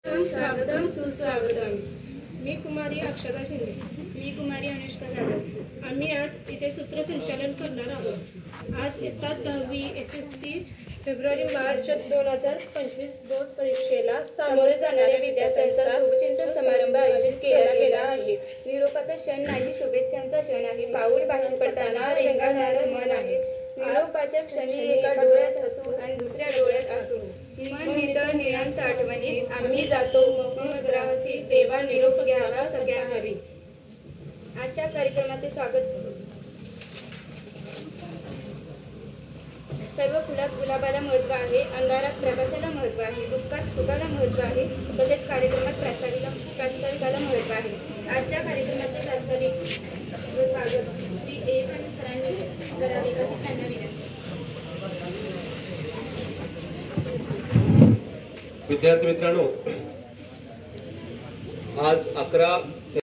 स्वागतम सुस्वागतम। मी कुमारी अक्षता शिंदे। मी कुमारी अनुष्का जाधव। आम्ही आज इथे सूत्रसंचालन करणार आहोत। आज इयत्ता 10वी SSC फेब्रुवारी-मार्च 2025 बोर्ड परीक्षेला सामोरे जाणाऱ्या विद्यार्थ्यांचा शुभचिंतन समारंभ आयोजित केला गेला आहे। निरोपाचा क्षण नाही, शुभेच्छांचा क्षण आहे। पाऊल बाहेर पडताना रेंगाळणारं मन आहे। निरोपाच्या क्षणी एका डोळ्यात हसू आणि दुसऱ्या डोळ्यात असू। मन नितळ निळांत आठवणीत आम्ही जातो मग ग्राहसी, देवा निरोप घ्यावा सगळ्या हरी। आजच्या कार्यक्रमाचे स्वागत। सर्व फुलात गुलाबाला महत्त्व आहे, अंधारात प्रकाशाला महत्त्व आहे, दुःखात सुखाला महत्त्व आहे, तसेच कार्यक्रमात प्रास्ताविकाला महत्त्व आहे। आजच्या कार्यक्रमाचे प्रास्ताविक व स्वागत श्री ए पाटील सरांनी करावे अशी त्यांना विनंती। विद्यार्थी मित्रांनो, आज 11